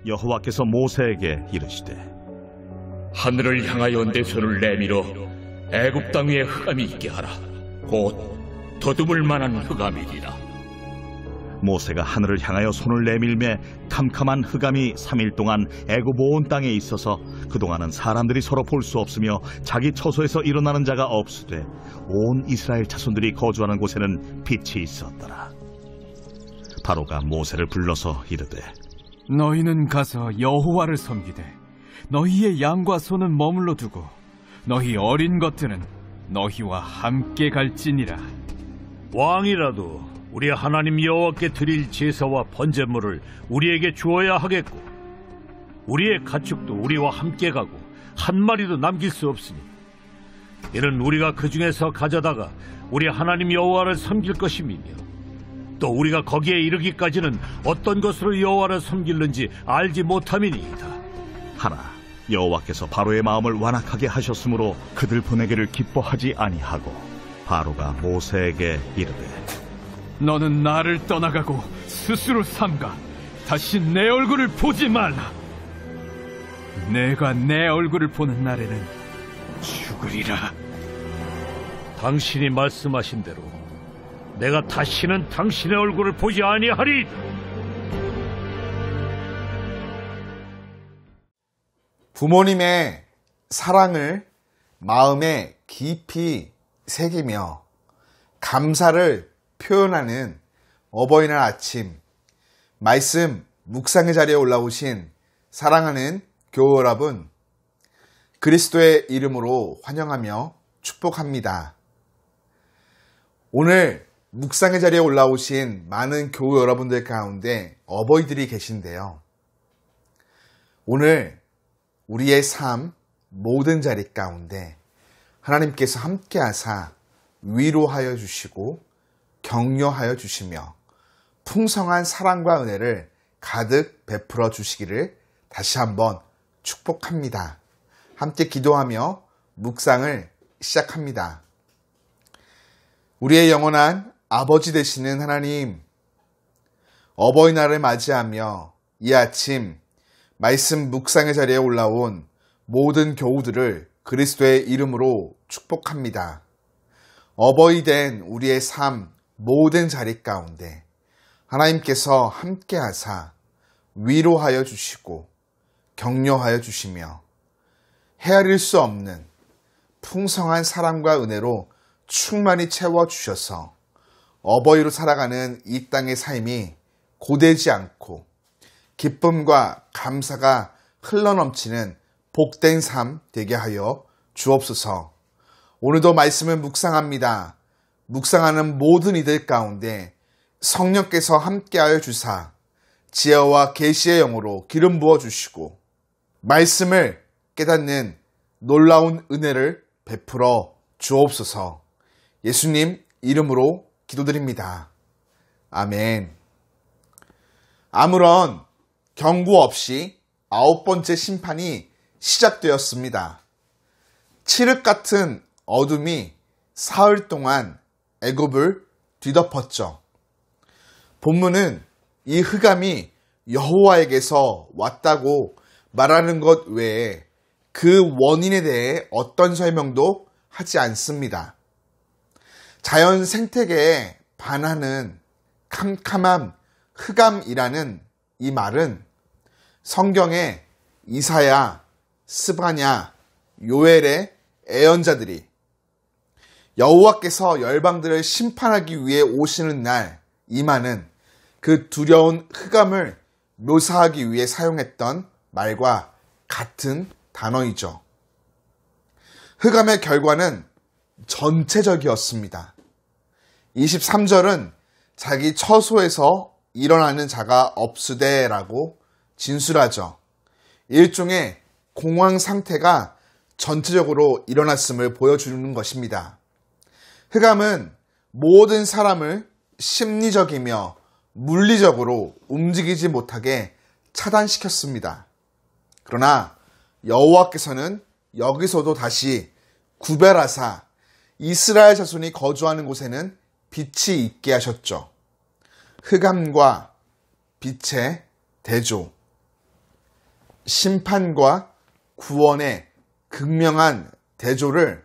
여호와께서 모세에게 이르시되 하늘을 향하여 내 손을 내밀어 애굽 땅 위에 흑암이 있게 하라. 곧 더듬을 만한 흑암이리라. 모세가 하늘을 향하여 손을 내밀매 캄캄한 흑암이 3일 동안 애굽 온 땅에 있어서 그동안은 사람들이 서로 볼 수 없으며 자기 처소에서 일어나는 자가 없으되 온 이스라엘 자손들이 거주하는 곳에는 빛이 있었더라. 바로가 모세를 불러서 이르되 너희는 가서 여호와를 섬기되 너희의 양과 소는 머물러 두고 너희 어린 것들은 너희와 함께 갈지니라. 왕이라도 우리 하나님 여호와께 드릴 제사와 번제물을 우리에게 주어야 하겠고 우리의 가축도 우리와 함께 가고 한 마리도 남길 수 없으니 이는 우리가 그 중에서 가져다가 우리 하나님 여호와를 섬길 것임이며 또 우리가 거기에 이르기까지는 어떤 것으로 여호와를 섬길는지 알지 못함이니이다 하나 여호와께서 바로의 마음을 완악하게 하셨으므로 그들 보내기를 기뻐하지 아니하고 바로가 모세에게 이르되 너는 나를 떠나가고 스스로 삼가 다시 내 얼굴을 보지 말라. 내가 내 얼굴을 보는 날에는 죽으리라. 당신이 말씀하신 대로 내가 다시는 당신의 얼굴을 보지 아니하리. 부모님의 사랑을 마음에 깊이 새기며 감사를 표현하는 어버이날 아침, 말씀 묵상의 자리에 올라오신 사랑하는 교우 여러분, 그리스도의 이름으로 환영하며 축복합니다. 오늘 묵상의 자리에 올라오신 많은 교우 여러분들 가운데 어버이들이 계신데요. 오늘 우리의 삶 모든 자리 가운데 하나님께서 함께 하사 위로하여 주시고 격려하여 주시며 풍성한 사랑과 은혜를 가득 베풀어 주시기를 다시 한번 축복합니다. 함께 기도하며 묵상을 시작합니다. 우리의 영원한 아버지 되시는 하나님, 어버이날을 맞이하며 이 아침 말씀 묵상의 자리에 올라온 모든 교우들을 그리스도의 이름으로 축복합니다. 어버이 된 우리의 삶 모든 자리 가운데 하나님께서 함께 하사 위로하여 주시고 격려하여 주시며 헤아릴 수 없는 풍성한 사랑과 은혜로 충만히 채워주셔서 어버이로 살아가는 이 땅의 삶이 고되지 않고 기쁨과 감사가 흘러넘치는 복된 삶 되게 하여 주옵소서. 오늘도 말씀을 묵상합니다. 묵상하는 모든 이들 가운데 성령께서 함께하여 주사 지혜와 계시의 영으로 기름 부어주시고 말씀을 깨닫는 놀라운 은혜를 베풀어 주옵소서. 예수님 이름으로 기도드립니다. 아멘. 아무런 경고 없이 9번째 심판이 시작되었습니다. 칠흑 같은 어둠이 사흘 동안 애굽을 뒤덮었죠. 본문은 이 흑암이 여호와에게서 왔다고 말하는 것 외에 그 원인에 대해 어떤 설명도 하지 않습니다. 자연 생태계에 반하는 캄캄한 흑암이라는 이 말은 성경의 이사야, 스바냐, 요엘의 예언자들이 여호와께서 열방들을 심판하기 위해 오시는 날 임하는 그 두려운 흑암을 묘사하기 위해 사용했던 말과 같은 단어이죠. 흑암의 결과는 전체적이었습니다. 23절은 자기 처소에서 일어나는 자가 없으되라고 진술하죠. 일종의 공황 상태가 전체적으로 일어났음을 보여주는 것입니다. 흑암은 모든 사람을 심리적이며 물리적으로 움직이지 못하게 차단시켰습니다. 그러나 여호와께서는 여기서도 다시 구별하사 이스라엘 자손이 거주하는 곳에는 빛이 있게 하셨죠. 흑암과 빛의 대조. 심판과 구원의 극명한 대조를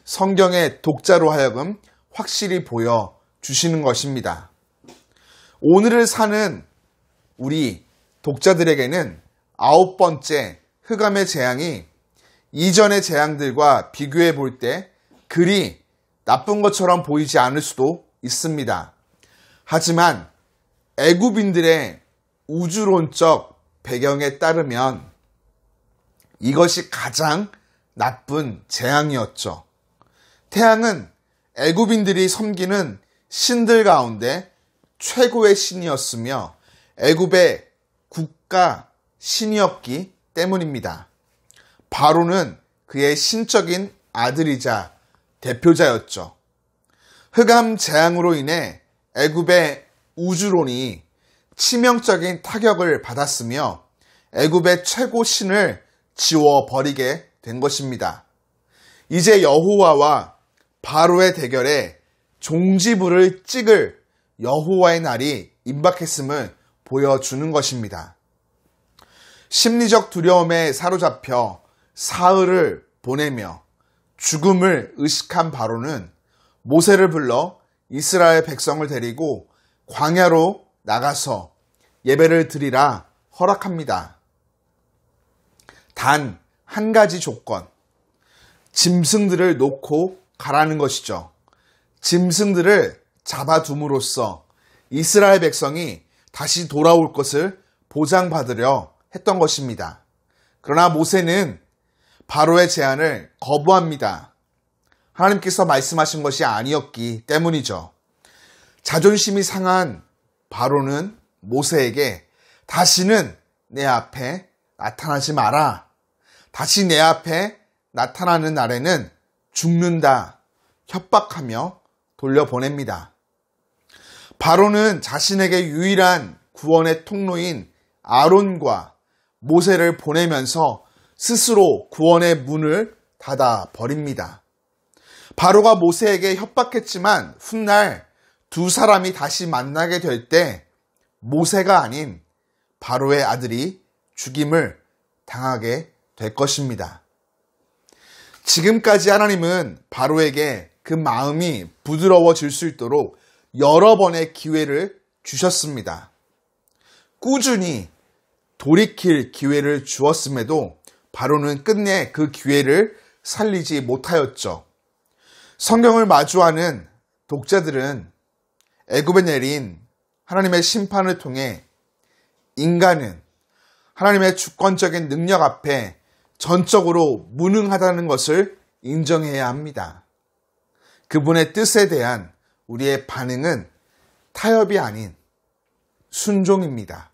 성경의 독자로 하여금 확실히 보여주시는 것입니다. 오늘을 사는 우리 독자들에게는 9번째 흑암의 재앙이 이전의 재앙들과 비교해 볼 때 그리 나쁜 것처럼 보이지 않을 수도 있습니다. 하지만 애굽인들의 우주론적 배경에 따르면 이것이 가장 나쁜 재앙이었죠. 태양은 애굽인들이 섬기는 신들 가운데 최고의 신이었으며 애굽의 국가 신이었기 때문입니다. 바로는 그의 신적인 아들이자 대표자였죠. 흑암 재앙으로 인해 애굽의 우주론이 치명적인 타격을 받았으며 애굽의 최고 신을 지워버리게 된 것입니다. 이제 여호와와 바로의 대결에 종지부를 찍을 여호와의 날이 임박했음을 보여주는 것입니다. 심리적 두려움에 사로잡혀 사흘을 보내며 죽음을 의식한 바로는 모세를 불러 이스라엘 백성을 데리고 광야로 나가서 예배를 드리라 허락합니다. 단 한 가지 조건, 짐승들을 놓고 가라는 것이죠. 짐승들을 잡아둠으로써 이스라엘 백성이 다시 돌아올 것을 보장받으려 했던 것입니다. 그러나 모세는 바로의 제안을 거부합니다. 하나님께서 말씀하신 것이 아니었기 때문이죠. 자존심이 상한 바로는 모세에게 다시는 내 앞에 나타나지 마라. 다시 내 앞에 나타나는 날에는 죽는다. 협박하며 돌려보냅니다. 바로는 자신에게 유일한 구원의 통로인 아론과 모세를 보내면서 스스로 구원의 문을 닫아 버립니다. 바로가 모세에게 협박했지만 훗날 두 사람이 다시 만나게 될 때 모세가 아닌 바로의 아들이 죽임을 당하게 될 것입니다. 지금까지 하나님은 바로에게 그 마음이 부드러워질 수 있도록 여러 번의 기회를 주셨습니다. 꾸준히 돌이킬 기회를 주었음에도 바로는 끝내 그 기회를 살리지 못하였죠. 성경을 마주하는 독자들은 애굽에 내린 하나님의 심판을 통해 인간은 하나님의 주권적인 능력 앞에 전적으로 무능하다는 것을 인정해야 합니다. 그분의 뜻에 대한 우리의 반응은 타협이 아닌 순종입니다.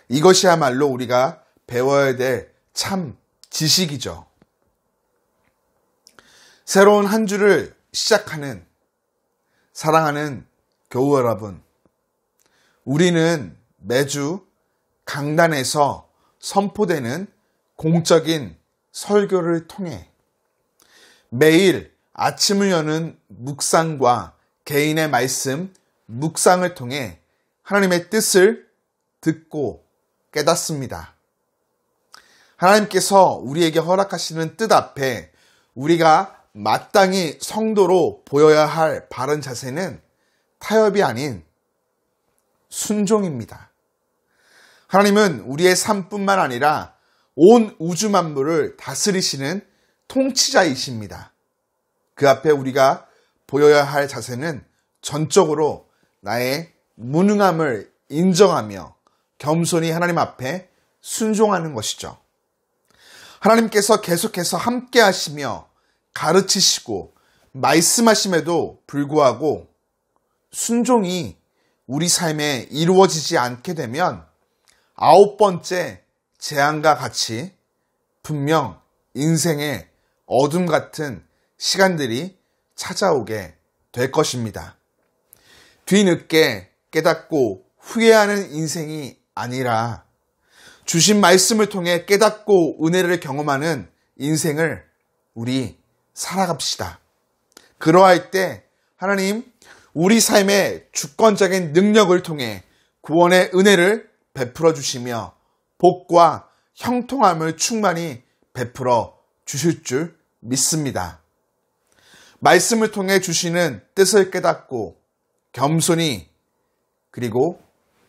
이것이야말로 우리가 배워야 될 참 지식이죠. 새로운 한 주를 시작하는 사랑하는 교우 여러분, 우리는 매주 강단에서 선포되는 공적인 설교를 통해 매일 아침을 여는 묵상과 개인의 말씀, 묵상을 통해 하나님의 뜻을 듣고 깨닫습니다. 하나님께서 우리에게 허락하시는 뜻 앞에 우리가 마땅히 성도로 보여야 할 바른 자세는 타협이 아닌 순종입니다. 하나님은 우리의 삶뿐만 아니라 온 우주 만물을 다스리시는 통치자이십니다. 그 앞에 우리가 보여야 할 자세는 전적으로 나의 무능함을 인정하며 겸손히 하나님 앞에 순종하는 것이죠. 하나님께서 계속해서 함께 하시며 가르치시고 말씀하심에도 불구하고 순종이 우리 삶에 이루어지지 않게 되면 9번째 재앙과 같이 분명 인생의 어둠 같은 시간들이 찾아오게 될 것입니다. 뒤늦게 깨닫고 후회하는 인생이 아니라 주신 말씀을 통해 깨닫고 은혜를 경험하는 인생을 우리 살아갑시다. 그러할 때 하나님 우리 삶의 주권적인 능력을 통해 구원의 은혜를 베풀어 주시며 복과 형통함을 충만히 베풀어 주실 줄 믿습니다. 말씀을 통해 주시는 뜻을 깨닫고 겸손히 그리고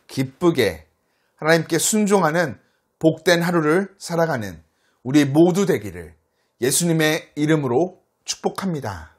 기쁘게 하나님께 순종하는 복된 하루를 살아가는 우리 모두 되기를 예수님의 이름으로 축복합니다.